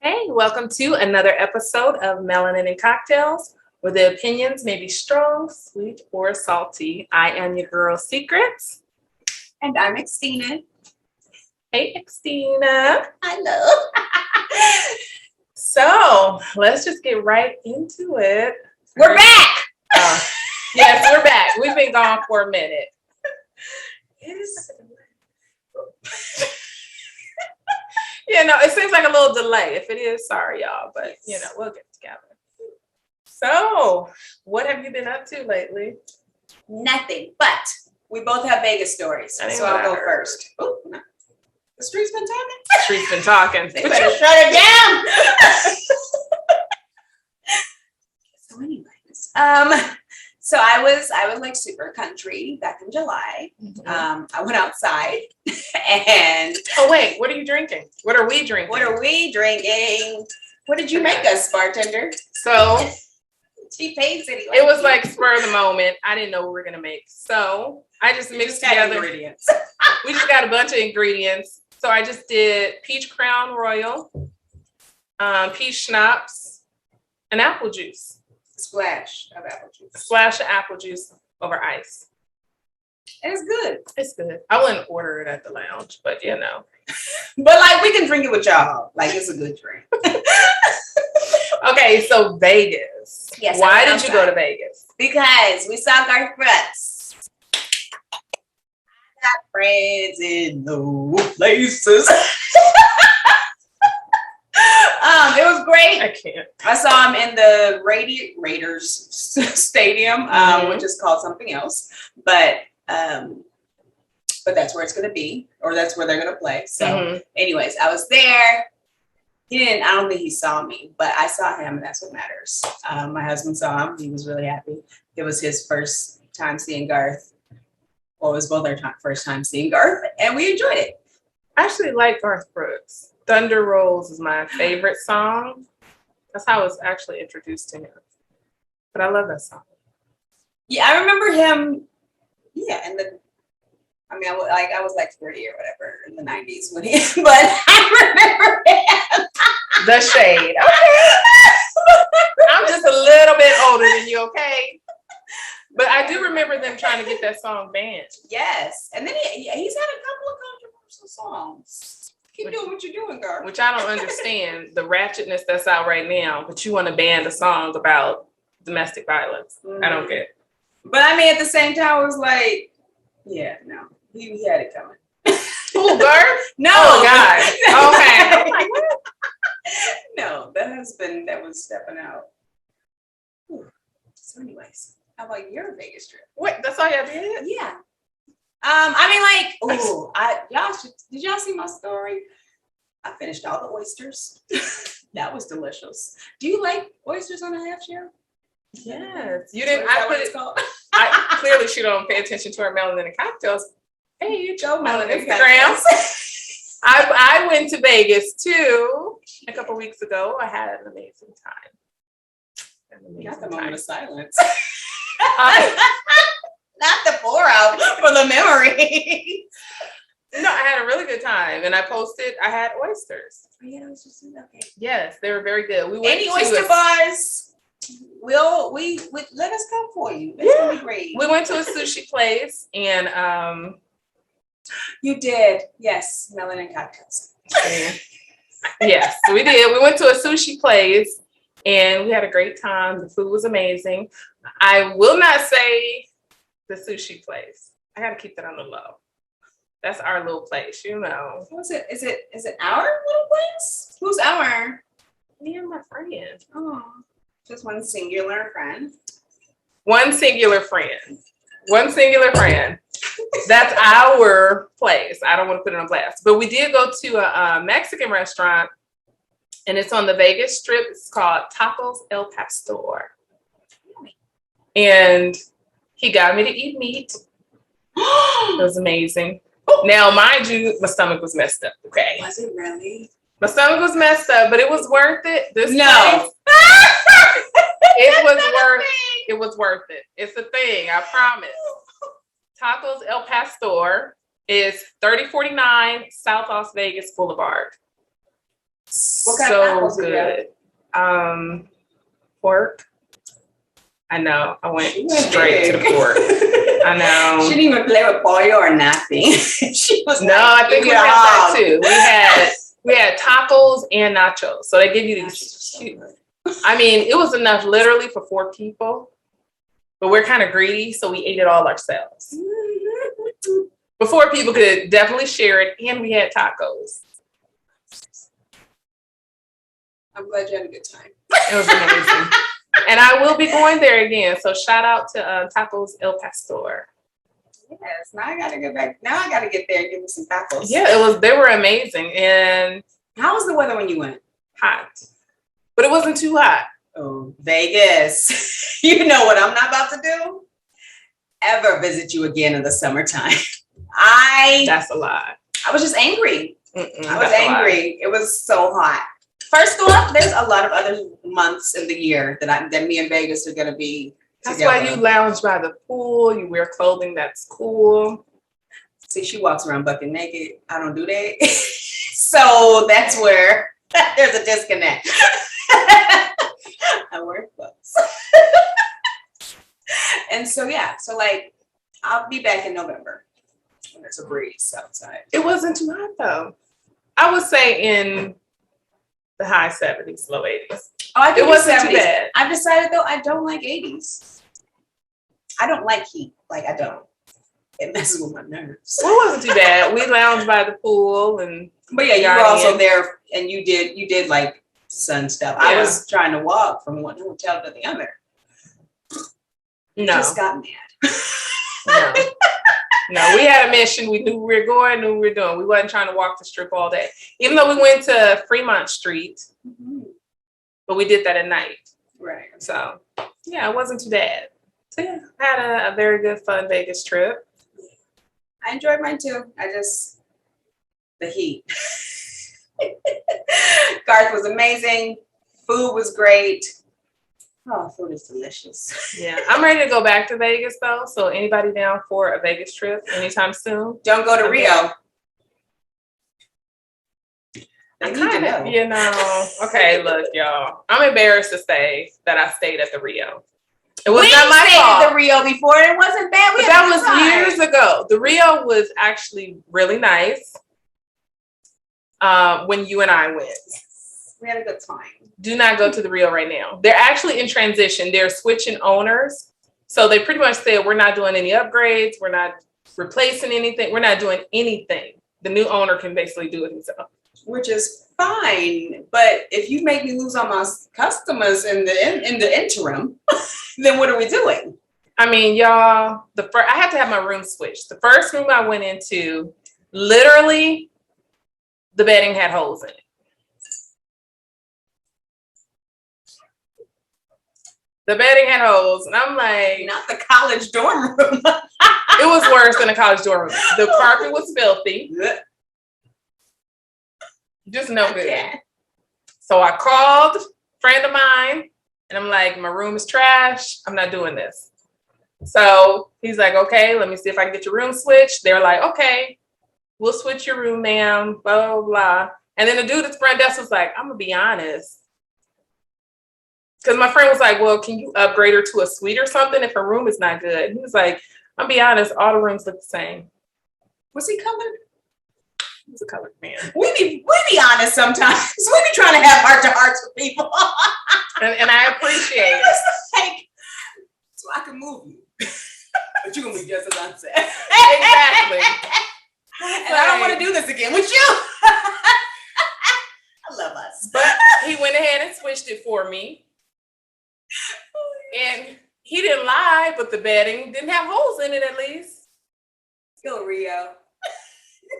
Hey, welcome to another episode of Melanin and Cocktails, where the opinions may be strong, sweet, or salty. I am your girl, Secrets. And I'm Xtina. Hey, Xtina. Hello. So let's just get right into it. We're back. Yes, we're back. We've been gone for a minute. Yeah, no, it seems like a little delay. If it is, sorry, y'all, but we'll get together. So, what have you been up to lately? Nothing, but we both have Vegas stories, so I'll go first. Oh, no. The street's been talking. The street's been talking. They better shut it down. So, anyways, so I was like super country back in July. Mm-hmm. I went outside and wait, what are you drinking? What are we drinking? What did you make us, bartender? So she pays it. It was like spur of the moment. I didn't know what we were gonna make, so I just mixed together ingredients. We just got a bunch of ingredients. So I just did peach crown royal, peach schnapps, and apple juice. Splash of apple juice. Splash of apple juice over ice. It's good. It's good. I wouldn't order it at the lounge, but But like we can drink it with y'all. Like it's a good drink. Okay, so Vegas. Yes. Why did you go to Vegas? Because we saw Garth Brooks. I got friends in low places. It was great. I can't. I saw him in the Raiders Stadium, which is called something else, but that's where it's going to be, or that's where they're going to play. So, anyways, I was there. I don't think he saw me, but I saw him, and that's what matters. My husband saw him. He was really happy. It was his first time seeing Garth. Well, it was both our first time seeing Garth, and we enjoyed it. I actually like Garth Brooks. Thunder Rolls is my favorite song. That's how I was actually introduced to him. But I love that song. Yeah, I remember him. Yeah, I was like 30 or whatever in the 90s when but I remember him. The shade. Okay. I'm just a little bit older than you, okay? But I do remember them trying to get that song banned. Yes. And then he's had a couple of controversial songs. Keep doing what you're doing, girl. Which I don't understand the ratchetness that's out right now, but you want to ban a song about domestic violence. I don't get it. But I mean, at the same time, I was like, yeah, no. He had it coming. Who, Garth? No. Oh, God. Okay. I'm like, what? No, that was stepping out. So anyways, how about your Vegas trip? Wait, that's all y'all did? Yeah. Did y'all see my story? I finished all the oysters. That was delicious. Do you like oysters on a half shell? Yes. You didn't. Clearly she don't pay attention to her Melanin and Cocktails. Hey, Joe Melanin Instagram. I went to Vegas too a couple weeks ago. I had an amazing time. Got the moment of silence. Not the pour out for the memory. No, I had a really good time, and I had oysters. Oh, yeah, okay. Yes, they were very good. We went Any oyster bars? We let us come for you. It's gonna be great. We went to a sushi place, and you did, yes, Melanin Cocktails. Yes, we did. We went to a sushi place, and we had a great time. The food was amazing. I will not say the sushi place. I got to keep that on the low. That's our little place, What's it? Is it our little place? Who's our? Me and my friend. Oh, just one singular friend. One singular friend. That's our place. I don't want to put it on blast, but we did go to a Mexican restaurant, and it's on the Vegas Strip. It's called Tacos El Pastor, and he got me to eat meat. It was amazing. Now, mind you, my stomach was messed up. Okay. Was it really? My stomach was messed up, but it was worth it. No. It was worth it. It's a thing, I promise. Tacos El Pastor is 3049 South Las Vegas Boulevard. What kind of tacos did you have? Good. Pork. I know. I went straight to the pork. I know. She didn't even play with pollo or nothing. She was no, I think we got that too. We had tacos and nachos. So they give you these. I mean, it was enough literally for 4 people, but we're kind of greedy, so we ate it all ourselves. Before people could definitely share it, and we had tacos. I'm glad you had a good time. It was amazing. And I will be going there again. So shout out to Tacos El Pastor. Yes, now I gotta get back. Now I gotta get there and give me some tacos. Yeah, they were amazing. And how was the weather when you went? Hot. But it wasn't too hot. Oh, Vegas. You know what I'm not about to do? Ever visit you again in the summertime. That's a lie. I was just angry. I was angry. It was so hot. First off, there's a lot of other months in the year that me and Vegas are gonna be That's together. why you lounge by the pool. You wear clothing that's cool. See, she walks around bucket naked. I don't do that. So that's where there's a disconnect. I wear clothes. And so, yeah. So, like, I'll be back in November when there's a breeze outside. It wasn't too hot, though. I would say in the high 70s, low 80s. Oh, it wasn't too bad. I've decided, though, I don't like 80s. I don't like heat. Like, I don't. It messes with my nerves. Well, it wasn't too bad. We lounged by the pool But yeah, you were also there and you did like sun stuff. Yeah. I was trying to walk from one hotel to the other. No. Just got mad. No, we had a mission. We knew we were going, knew we were doing. We wasn't trying to walk the strip all day. Even though we went to Fremont Street, but we did that at night. Right. So yeah, it wasn't too bad. So yeah, I had a very good, fun Vegas trip. I enjoyed mine too. The heat. Garth was amazing. Food was great. Oh, food is delicious. Yeah, I'm ready to go back to Vegas though. So anybody down for a Vegas trip anytime soon? Don't go to Rio. Okay, look, y'all. I'm embarrassed to say that I stayed at the Rio. It was not my fault. The Rio before it wasn't bad. That was years ago. The Rio was actually really nice. When you and I went, we had a good time. Do not go to the Rio right now. They're actually in transition. They're switching owners, so they pretty much said we're not doing any upgrades. We're not replacing anything. We're not doing anything. The new owner can basically do it himself, which is fine. But if you make me lose all my customers in the interim, then what are we doing? I mean, y'all, I had to have my room switched. The first room I went into, literally, the bedding had holes in it. The bedding had holes, and I'm like, not the college dorm room. It was worse than a college dorm room. The carpet was filthy. Just no good. So I called a friend of mine, and I'm like, my room is trash. I'm not doing this. So he's like, okay, let me see if I can get your room switched. They're like, okay, we'll switch your room, ma'am, blah, blah, blah. And then the dude at the front desk was like, I'm going to be honest. Because my friend was like, well, can you upgrade her to a suite or something if her room is not good? He was like, I'll be honest, all the rooms look the same. Was he colored? He was a colored man. We be honest sometimes. We be trying to have heart-to-hearts with people. and I appreciate it. Like, so I can move you. But you're going to be just as unsaid. Exactly. And I don't want to do this again with you. I love us. But he went ahead and switched it for me. And he didn't lie, but the bedding didn't have holes in it at least. Go Rio.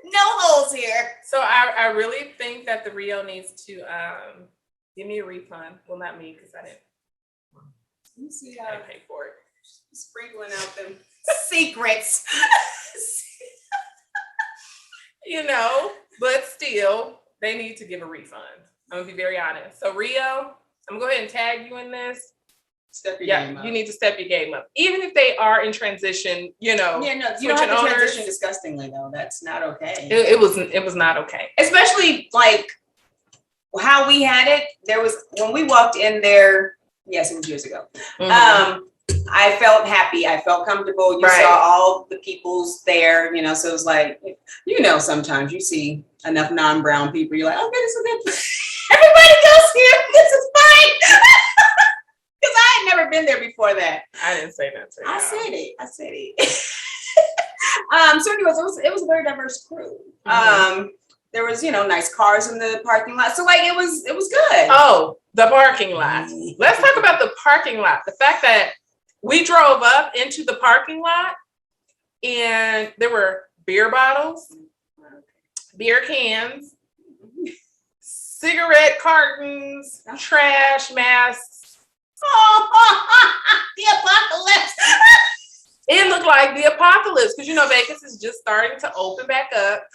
No holes here. So I really think that the Rio needs to give me a refund. Well, not me, because I didn't. Let me see I didn't pay for it. Sprinkling out them secrets. You know, but still, they need to give a refund. I'm gonna be very honest. So Rio, I'm gonna go ahead and tag you in this. Step your game up. You need to step your game up. Even if they are in transition, you know. Yeah, no, you don't have to transition disgustingly though. That's not okay. It was not okay. Especially like how we had it, there was, when we walked in there, yes, it was years ago. I felt happy. I felt comfortable. You saw all the peoples there, you know, so it was like, you know, sometimes you see enough non-brown people, you're like, okay, this is good. Everybody goes here. This is fine. Because I had never been there before that. I didn't say that. I said it. So anyways, it was a very diverse crew. There was, you know, nice cars in the parking lot. So like it was good. Oh, the parking lot. Let's talk about the parking lot. The fact that we drove up into the parking lot and there were beer bottles, beer cans, cigarette cartons, trash, masks. Oh, the apocalypse. It looked like the apocalypse because, you know, Vegas is just starting to open back up.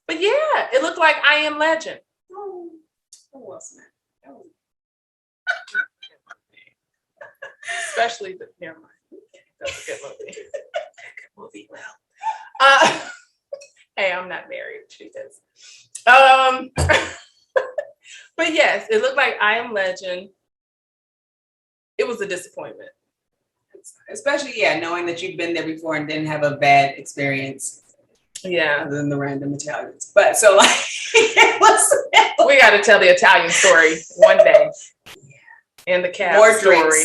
But yeah, it looked like I Am Legend. Oh, wasn't it? Oh. Especially the, never mind. That's a good movie. Good movie. Well, hey, I'm not married. She is. But yes, it looked like I Am Legend. It was a disappointment. Especially, knowing that you've been there before and didn't have a bad experience. Yeah. Other than the random Italians. But so like, we got to tell the Italian story one day. And the cab more story.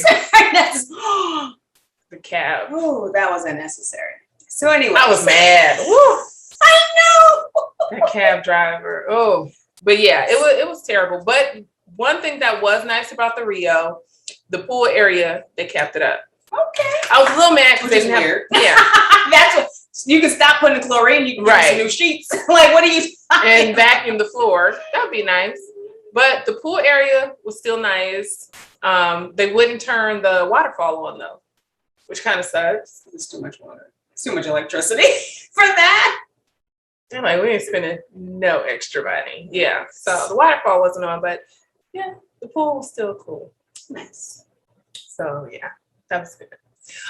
The cab. Oh, that was unnecessary. So anyway. I was mad. Woo. I know. That cab driver. Oh. But yeah, it was terrible. But one thing that was nice about the Rio, the pool area, they kept it up. Okay. I was a little mad because they didn't have. Yeah. That's what you can stop putting the chlorine. You can use some new sheets. Like, what are you? And vacuum the floor. That would be nice. But the pool area was still nice. They wouldn't turn the waterfall on though, which kind of sucks. It's too much water. It's too much electricity for that. I'm like, we ain't spending no extra money. Yeah. So the waterfall wasn't on, but yeah, the pool was still cool. Nice. So yeah, that was good.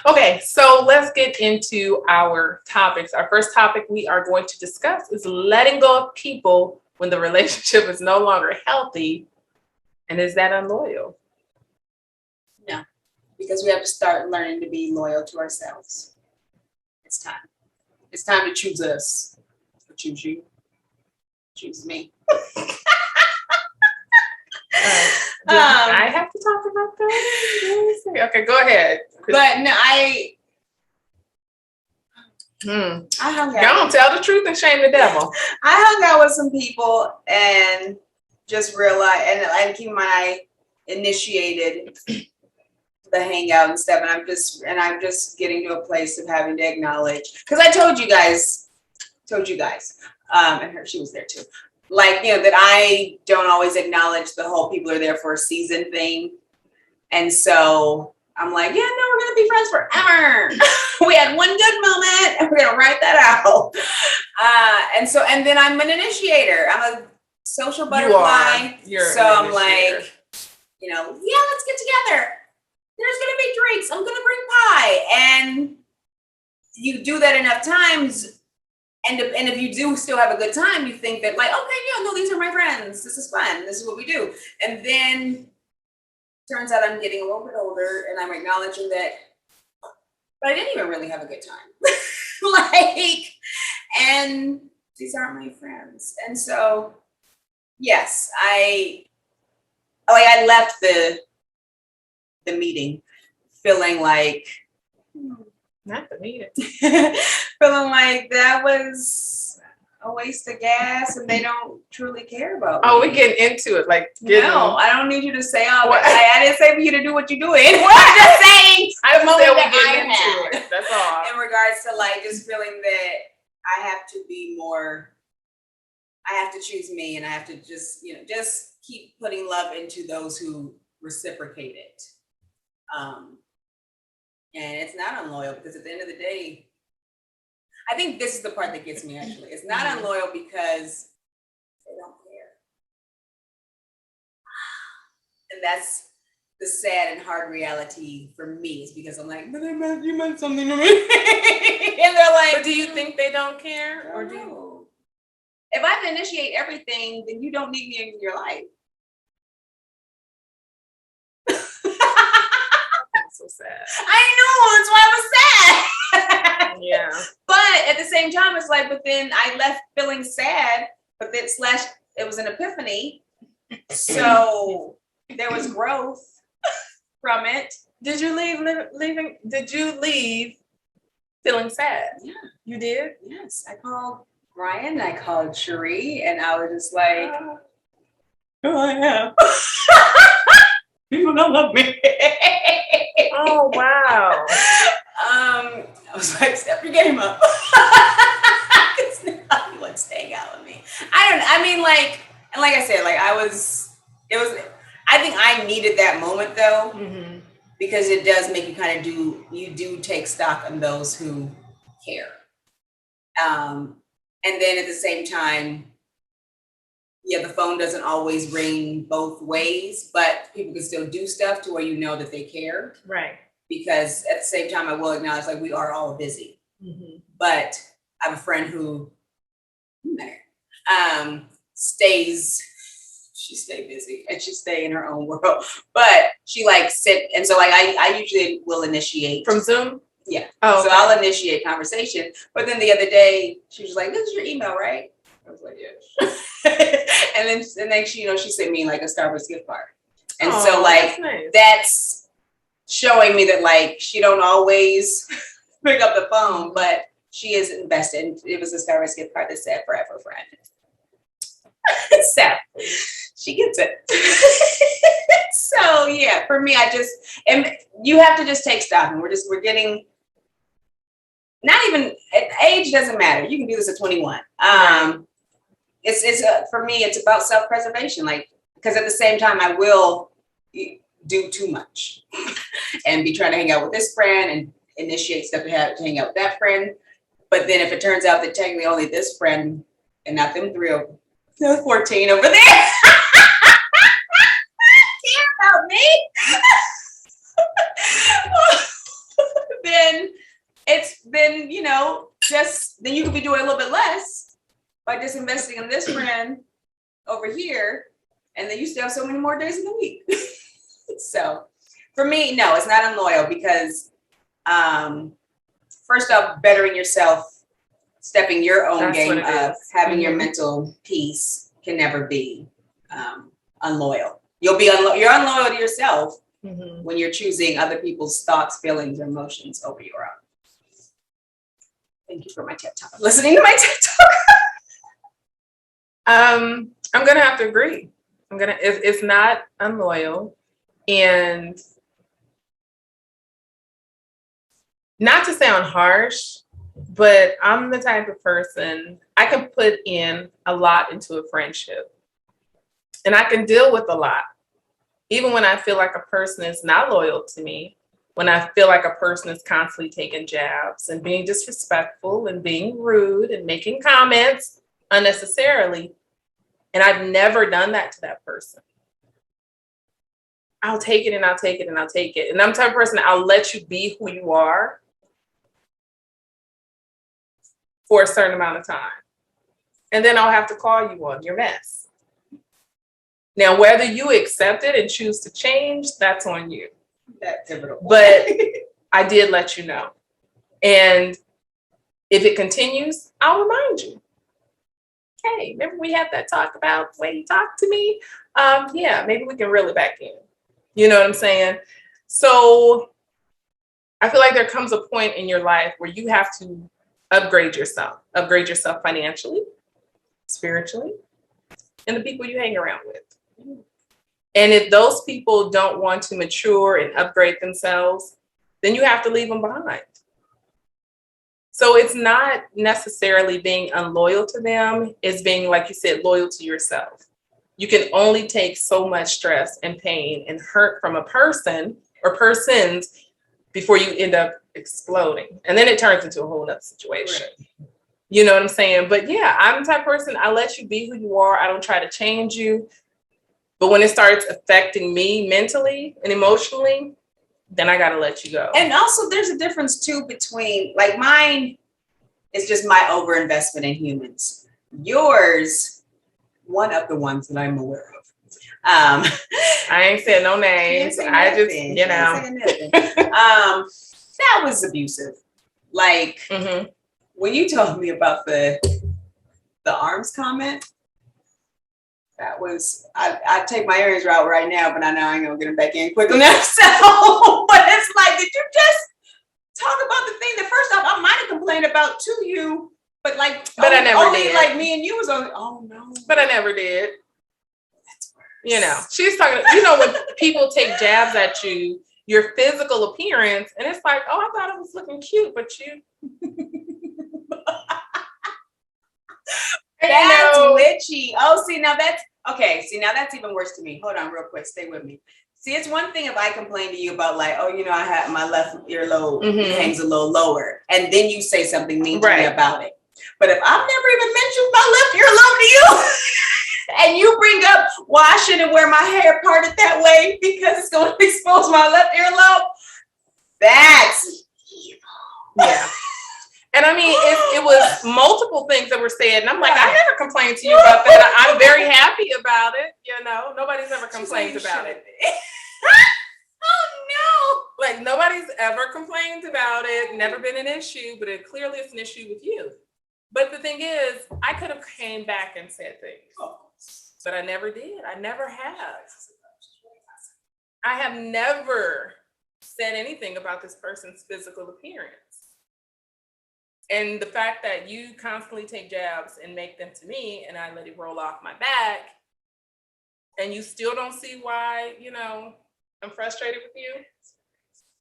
Okay, so let's get into our topics. Our first topic we are going to discuss is letting go of people when the relationship is no longer healthy. And is that unloyal? No, because we have to start learning to be loyal to ourselves. It's time. It's time to choose us. Or choose you. Choose me. I have to talk about that? Okay, go ahead. But no, I hung out. Don't tell the truth and shame the devil. I hung out with some people and just realized, and keep in mind, I initiated the hangout and stuff, and I'm just getting to a place of having to acknowledge, because I told you guys, and she was there too. Like, you know, that I don't always acknowledge the whole people are there for a season thing. And so I'm like, yeah, no, we're going to be friends forever. We had one good moment and we're going to write that out. And then I'm an initiator. I'm a social butterfly. So I'm like, you know, yeah, let's get together. There's going to be drinks. I'm going to bring pie. And you do that enough times. And if you do still have a good time, you think that like, okay, yeah, no, these are my friends. This is fun. This is what we do. And then turns out I'm getting a little bit older and I'm acknowledging that, but I didn't even really have a good time. And these aren't my friends. And so, yes, I left the meeting feeling like, not the meeting. Feeling like that was a waste of gas and they don't truly care about me. Oh, we're getting into it. Like, no, I don't need you to say all that. I didn't say for you to do what you're doing. I'm just saying. I'm getting into it. That's all. In regards to like just feeling that I have to be more, I have to choose me and I have to just, you know, just keep putting love into those who reciprocate it. And it's not unloyal because at the end of the day, I think this is the part that gets me actually. It's not unloyal because they don't care. And that's the sad and hard reality for me is because I'm like, but you meant something to me. And they're like, but do you think they don't care? Or do you? If I can initiate everything, then you don't need me in your life. so sad. I know, that's why I was sad. Yeah. But at the same time, it's like, but then I left feeling sad, but then it was an epiphany. So there was growth from it. Did you leave feeling sad? Yeah. You did? Yes. I called Ryan, I called Cherie, and I was just like, who I am. People don't love me. Oh, wow. I was like, step your game up. He wasn't staying out with me. I mean, like I said, like I think I needed that moment though, because it does make you do take stock on those who care. And then at the same time, yeah, the phone doesn't always ring both ways, but people can still do stuff to where you know that they care. Right. Because at the same time, I will acknowledge, like, we are all busy. But I have a friend who she stay busy and she stay in her own world, but she like and so like I usually will initiate from Zoom. Yeah. Oh, so I'll initiate conversation, but then the other day she was like, this is your email, right? I was like, yes. and then she, she sent me like a Starbucks gift card, and so like that's showing me that like she don't always pick up the phone, but she is invested. It was a Starbucks gift card that said "Forever Friend." So she gets it. So yeah, for me, and you have to just take stock, and we're getting. Not even age doesn't matter. You can do this at 21. It's for me, it's about self-preservation. Like, because at the same time, I will do too much and be trying to hang out with this friend and initiate stuff to hang out with that friend. But then if it turns out that technically only this friend and not them 14 over there care about me, then then you could be doing a little bit less by just investing in this friend over here, and then you still have so many more days in the week. So for me, no, it's not unloyal because first off, bettering yourself, stepping your own game up, having your mental peace can never be unloyal. You're unloyal to yourself when you're choosing other people's thoughts, feelings, or emotions over your own. Thank you for my TED Talk. Listening to my TED Talk. I'm gonna have to agree. It's not unloyal, and not to sound harsh, but I'm the type of person, I can put in a lot into a friendship, and I can deal with a lot. Even when I feel like a person is not loyal to me, when I feel like a person is constantly taking jabs and being disrespectful and being rude and making comments unnecessarily, and I've never done that to that person. I'll take it and I'll take it and I'll take it. And I'm the type of person, I'll let you be who you are for a certain amount of time. And then I'll have to call you on your mess. Now, whether you accept it and choose to change, that's on you. That pivotal. But I did let you know. And if it continues, I'll remind you. Hey, remember we had that talk about the way you talked to me? Yeah, maybe we can reel it back in. You know what I'm saying? So I feel like there comes a point in your life where you have to upgrade yourself financially, spiritually, and the people you hang around with. And if those people don't want to mature and upgrade themselves, then you have to leave them behind. So it's not necessarily being unloyal to them. It's being, like you said, loyal to yourself. You can only take so much stress and pain and hurt from a person or persons before you end up exploding. And then it turns into a whole other situation. Right. You know what I'm saying? But yeah, I'm the type of person, I let you be who you are. I don't try to change you. But when it starts affecting me mentally and emotionally, then I got to let you go. And also there's a difference too between, like, mine is just my overinvestment in humans. Yours, one of the ones that I'm aware of, I ain't said no names. I just, you know. That was abusive. Like when you told me about the arms comment, that was I'd take my earrings out right now, but I know I ain't gonna get them back in quick enough. So, but it's like, did you just talk about the thing that first off I might have complained about to you, but like, but I never only did. Like me and you was only. Oh no. But I never did. That's worse. You know, she's talking. You know, when people take jabs at you, your physical appearance, and it's like, oh, I thought it was looking cute, but you. That's witchy. Oh, see, now that's okay. See, now that's even worse to me. Hold on real quick. Stay with me. See, it's one thing if I complain to you about like, oh, you know, I have my left earlobe hangs a little lower, and then you say something mean to me about it. But if I've never even mentioned my left earlobe to you, and you bring up why I shouldn't wear my hair parted that way because it's going to expose my left earlobe, that's evil. Yeah. And I mean, it was multiple things that were said. And I'm like, I never complained to you about that. I'm very happy about it. You know, nobody's ever complained about it. Oh, no. Like, nobody's ever complained about it. Never been an issue, but it clearly is an issue with you. But the thing is, I could have came back and said things. But I never did. I never have. I have never said anything about this person's physical appearance. And the fact that you constantly take jabs and make them to me and I let it roll off my back and you still don't see why, you know, I'm frustrated with you.